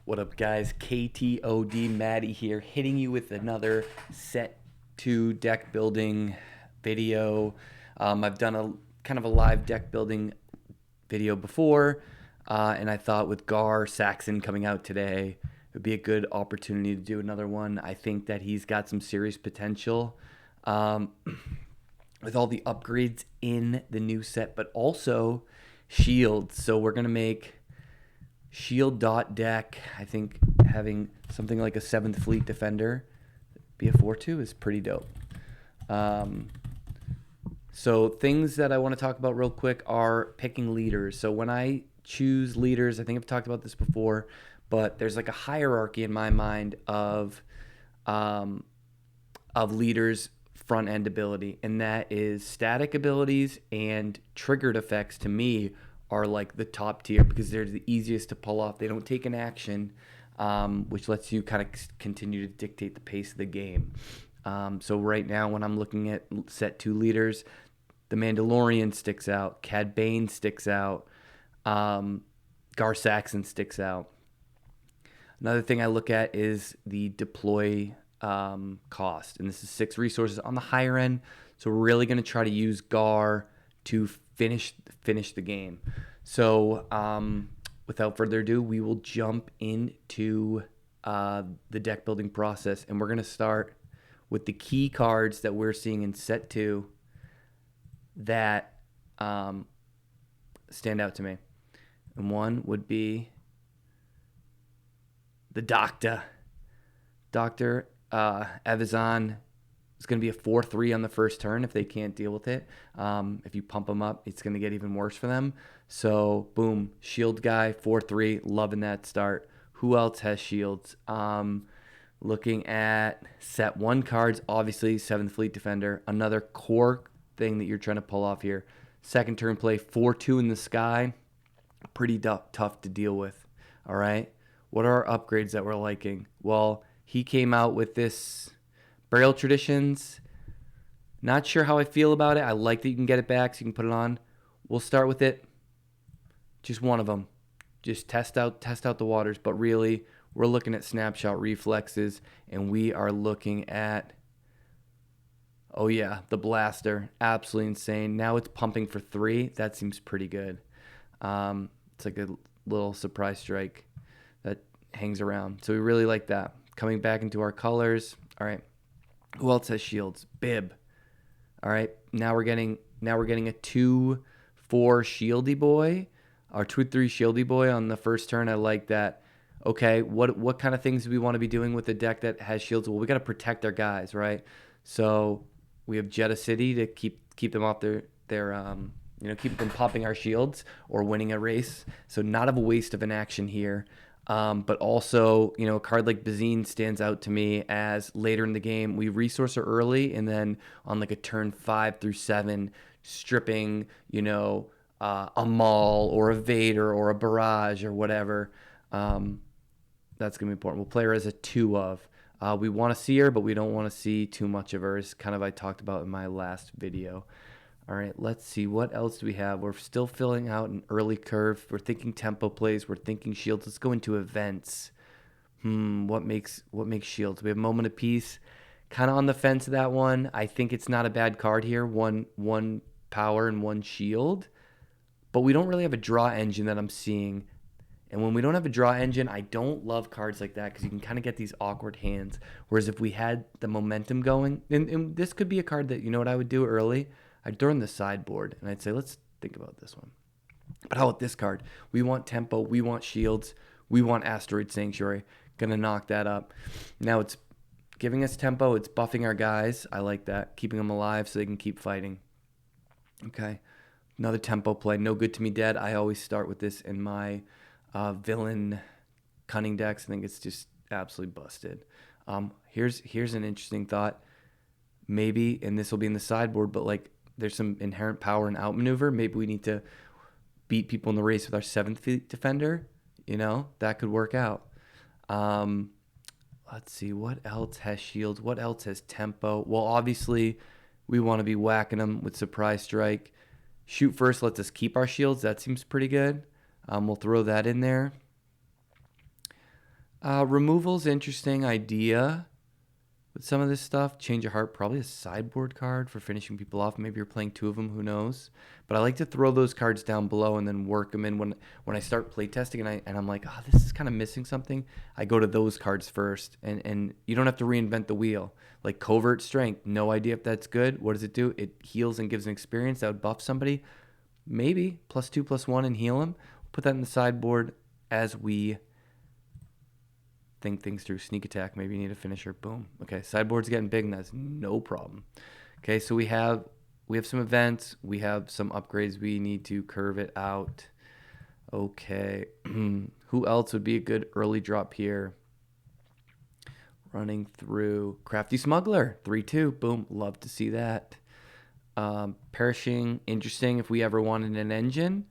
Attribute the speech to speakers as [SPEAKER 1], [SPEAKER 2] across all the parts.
[SPEAKER 1] What up, guys? KTOD Matty here, hitting you with another set 2 deck building video. I've done a kind of a live deck building video before, and I thought with Gar Saxon coming out today, it would be a good opportunity to do another one. I think that he's got some serious potential with all the upgrades in the new set, but also shields. So we're going to make Shield.Deck. I think having something like a 7th Fleet Defender be a 4-2 is pretty dope. So things that I want to talk about real quick are picking leaders. So when I choose leaders, I think I've talked about this before, but there's like a hierarchy in my mind of leaders' front end ability, and that is static abilities and triggered effects. To me, are like the top tier because they're the easiest to pull off. They don't take an action, which lets you kind of continue to dictate the pace of the game. So right now, when I'm looking at set 2 leaders, the Mandalorian sticks out, Cad Bane sticks out, Gar Saxon sticks out. Another thing I look at is the deploy cost, and this is 6 resources on the higher end. So we're really going to try to use Gar to finish the game. So without further ado, we will jump into the deck building process, and we're going to start with the key cards that we're seeing in set 2 that stand out to me. And one would be the Doctor Evazan. It's going to be a 4-3 on the first turn if they can't deal with it. If you pump them up, it's going to get even worse for them. So, boom, shield guy, 4-3, loving that start. Who else has shields? Looking at set 1 cards, obviously 7th Fleet Defender. Another core thing that you're trying to pull off here. Second turn play, 4-2 in the sky. Pretty tough to deal with, all right? What are our upgrades that we're liking? Well, he came out with this Burial Traditions. Not sure how I feel about it. I like that you can get it back so you can put it on. We'll start with it. Just one of them. Just test out the waters. But really, we're looking at Snapshot Reflexes, and we are looking at, oh yeah, the Blaster. Absolutely insane. Now it's pumping for 3. That seems pretty good. It's like a little surprise strike that hangs around. So we really like that. Coming back into our colors. All right. Who else has shields? Bib. All right. Now we're getting a 2-4 shieldy boy, or 2-3 shieldy boy on the first turn. I like that. Okay, what kind of things do we want to be doing with a deck that has shields? Well, we got to protect our guys, right? So we have Jeddah City to keep them off their keep them popping our shields or winning a race. So not of a waste of an action here. But also, a card like Bazine stands out to me as later in the game, we resource her early, and then on like a turn 5 through 7, stripping, a Maul or a Vader or a Barrage or whatever. That's going to be important. We'll play her as a 2 of. We want to see her, but we don't want to see too much of her, as kind of I talked about in my last video. All right, let's see. What else do we have? We're still filling out an early curve. We're thinking tempo plays. We're thinking shields. Let's go into events. What makes shields? We have Moment of Peace. Kind of on the fence of that one. I think it's not a bad card here. One power and 1 shield. But we don't really have a draw engine that I'm seeing. And when we don't have a draw engine, I don't love cards like that because you can kind of get these awkward hands. Whereas if we had the momentum going, and this could be a card that, what I would do early? I'd throw in the sideboard, and I'd say, let's think about this one. But how about this card? We want tempo. We want shields. We want Asteroid Sanctuary. Going to knock that up. Now it's giving us tempo. It's buffing our guys. I like that. Keeping them alive so they can keep fighting. Okay. Another tempo play. No Good to Me Dead. I always start with this in my villain cunning decks. I think it's just absolutely busted. Here's an interesting thought. Maybe, and this will be in the sideboard, but like there's some inherent power in outmaneuver. Maybe we need to beat people in the race with our 7th Fleet Defender. That could work out. Let's see. What else has shields? What else has tempo? Well, obviously, we want to be whacking them with Surprise Strike. Shoot first lets us keep our shields. That seems pretty good. We'll throw that in there. Removal's interesting idea with some of this stuff. Change of Heart, probably a sideboard card for finishing people off. Maybe you're playing two of them, who knows? But I like to throw those cards down below and then work them in when I start playtesting and I'm like, oh, this is kind of missing something. I go to those cards first, and you don't have to reinvent the wheel. Like Covert Strength, no idea if that's good. What does it do? It heals and gives an experience that would buff somebody. Maybe +2/+1 and heal him. Put that in the sideboard as we think things through. Sneak attack, maybe you need a finisher. Boom. Okay, sideboard's getting big, and that's no problem. Okay, so we have some events. We have some upgrades. We need to curve it out. Okay, who else would be a good early drop here? Running through Crafty Smuggler, 3/2. Boom, love to see that. Perishing, interesting if we ever wanted an engine.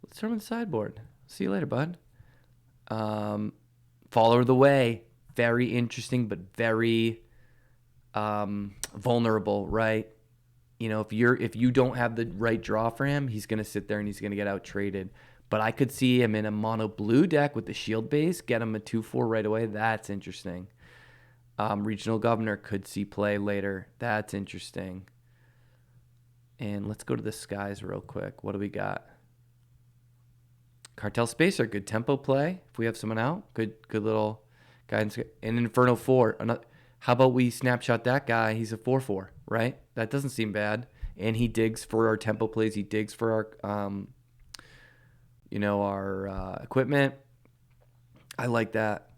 [SPEAKER 1] Let's throw him in the sideboard. See you later, bud. Follower of the Way, very interesting, but very vulnerable, right? You know, if you don't have the right draw for him, he's going to sit there and he's going to get out traded. But I could see him in a mono blue deck with the shield base, get him a 2/4 right away. That's interesting. Regional Governor could see play later. That's interesting. And let's go to the skies real quick. What do we got? Cartel Spacer, good tempo play. If we have someone out, good little guidance. And Inferno 4. How about we snapshot that guy? He's a 4/4, right? That doesn't seem bad. And he digs for our tempo plays. He digs for our, our equipment. I like that.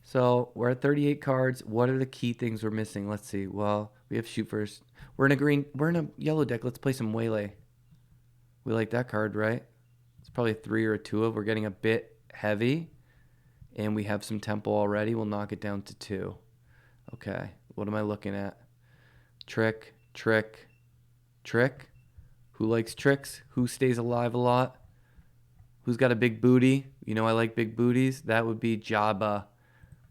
[SPEAKER 1] So we're at 38 cards. What are the key things we're missing? Let's see. Well, we have shoot first. We're in a yellow deck. Let's play some Waylay. We like that card, right? It's probably a 3 or a 2 of. We're getting a bit heavy. And we have some tempo already. We'll knock it down to 2. Okay. What am I looking at? Trick, trick, trick. Who likes tricks? Who stays alive a lot? Who's got a big booty? You know I like big booties. That would be Jabba.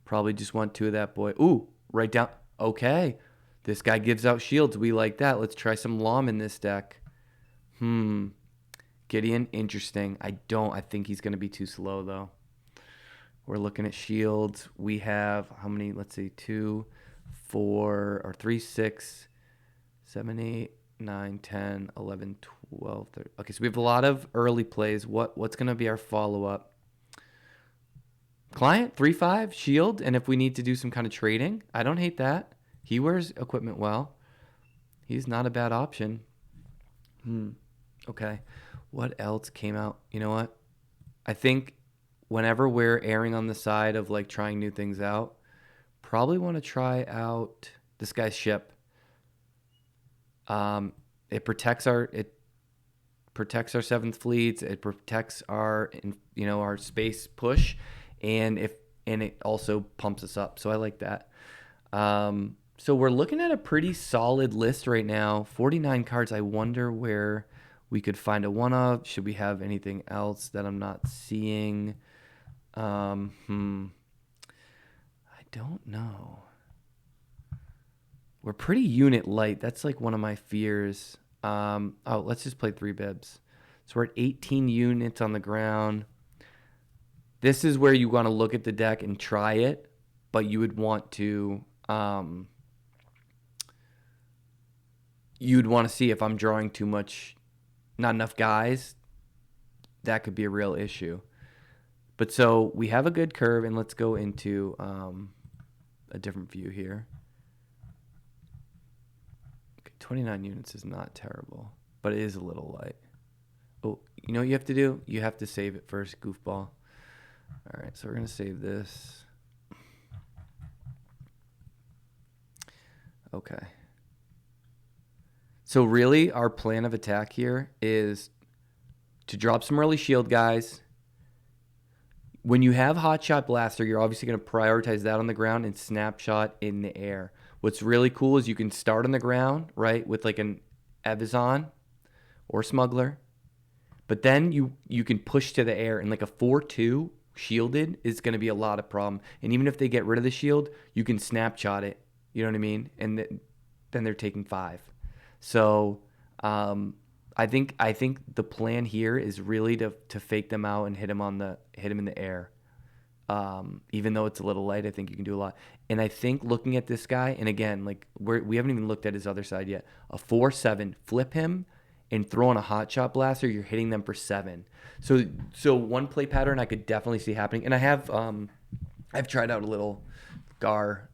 [SPEAKER 1] Probably just want 2 of that boy. Ooh, right down. Okay. This guy gives out shields. We like that. Let's try some Lom in this deck. Gideon, interesting. I think he's going to be too slow, though. We're looking at shields. We have, how many? Let's see, 2, 4, or 3, 6, 7, 8, 9, 10, 11, 12, 13. Okay, so we have a lot of early plays. What's going to be our follow-up? Client, 3/5, shield, and if we need to do some kind of trading, I don't hate that. He wears equipment well. He's not a bad option. Okay. What else came out? You know what? I think whenever we're erring on the side of like trying new things out, probably want to try out this guy's ship. It protects our 7th fleets. It protects our space push, and it also pumps us up. So I like that. So we're looking at a pretty solid list right now. 49 cards. I wonder where we could find a one of. Should we have anything else that I'm not seeing? I don't know. We're pretty unit light. That's like one of my fears. Let's just play 3 bibs. So we're at 18 units on the ground. This is where you want to look at the deck and try it, but you would want to see if I'm drawing too much, not enough guys. That could be a real issue. But so we have a good curve, and let's go into a different view here. Okay, 29 units is not terrible, but it is a little light. Oh, you know what you have to do? You have to save it first, goofball. All right, so we're going to save this. Okay. So really, our plan of attack here is to drop some early shield guys. When you have Hotshot Blaster, you're obviously going to prioritize that on the ground and Snapshot in the air. What's really cool is you can start on the ground, right, with like an Evazan or Smuggler. But then you can push to the air, and like a 4/2 shielded is going to be a lot of problem. And even if they get rid of the shield, you can Snapshot it. You know what I mean? And then they're taking 5. So I think the plan here is really to fake them out and hit him in the air. Even though it's a little light, I think you can do a lot. And I think looking at this guy, and again, like we haven't even looked at his other side yet. A 4/7, flip him and throw in a hot shot blaster, you're hitting them for 7. So one play pattern I could definitely see happening. And I've tried out a little Gar,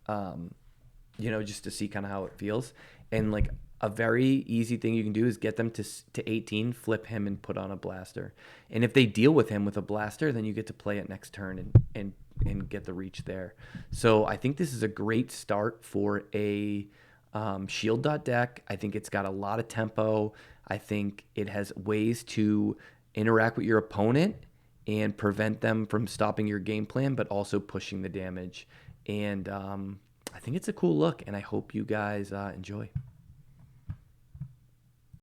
[SPEAKER 1] just to see kind of how it feels. And like a very easy thing you can do is get them to 18, flip him, and put on a blaster. And if they deal with him with a blaster, then you get to play it next turn and get the reach there. So I think this is a great start for a Shield.Deck. I think it's got a lot of tempo. I think it has ways to interact with your opponent and prevent them from stopping your game plan, but also pushing the damage. And I think it's a cool look, and I hope you guys enjoy.